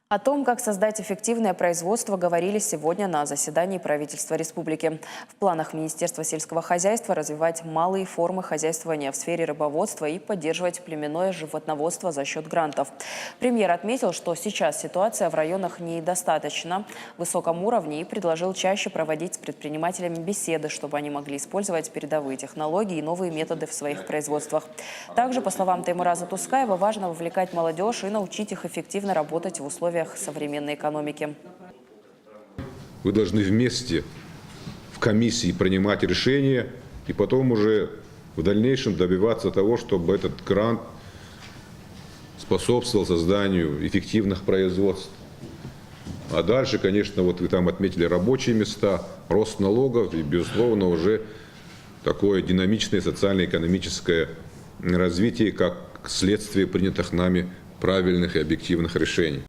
О том, как создать эффективное производство, говорили сегодня на заседании правительства республики. В планах Министерства сельского хозяйства развивать малые формы хозяйствования в сфере рыбоводства и поддерживать племенное животноводство за счет грантов. Премьер отметил, что сейчас ситуация в районах недостаточно высоком уровне и предложил чаще проводить с предпринимателями беседы, чтобы они могли использовать передовые технологии и новые методы в своих производствах. Также, по словам Таймураза Тускаева, важно вовлекать молодежь и научить их эффективно работать в условиях современной экономики. Вы должны вместе в комиссии принимать решения и потом уже в дальнейшем добиваться того, чтобы этот грант способствовал созданию эффективных производств. А дальше, конечно, вот вы там отметили рабочие места, рост налогов и, безусловно, уже такое динамичное социально-экономическое развитие, как следствие принятых нами правильных и объективных решений.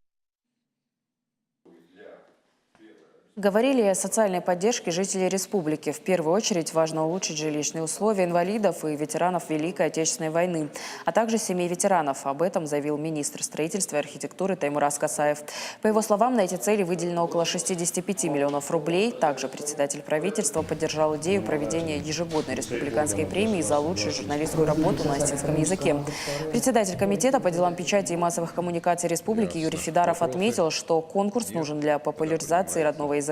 Говорили о социальной поддержке жителей республики. В первую очередь важно улучшить жилищные условия инвалидов и ветеранов Великой Отечественной войны, а также семей ветеранов. Об этом заявил министр строительства и архитектуры Таймураз Касаев. По его словам, на эти цели выделено около 65 миллионов рублей. Также председатель правительства поддержал идею проведения ежегодной республиканской премии за лучшую журналистскую работу на осетинском языке. Председатель комитета по делам печати и массовых коммуникаций республики Юрий Фидаров отметил, что конкурс нужен для популяризации родного языка,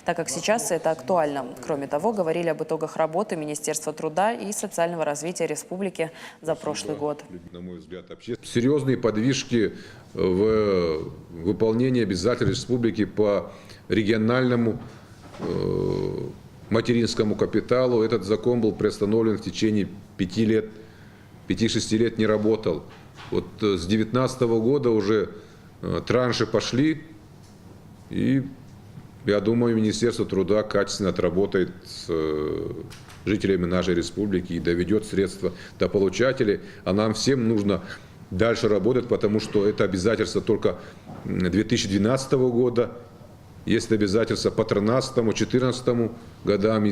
так как сейчас это актуально. Кроме того, говорили об итогах работы Министерства труда и социального развития республики за прошлый год. На мой взгляд, серьезные подвижки в выполнении обязательств республики по региональному материнскому капиталу. Этот закон был приостановлен в течение 5-6 лет, не работал. Вот с 2019 года уже транши пошли, и я думаю, Министерство труда качественно отработает с жителями нашей республики и доведет средства до получателей. А нам всем нужно дальше работать, потому что это обязательство только 2012 года. Есть обязательства по 2013-2014 годам.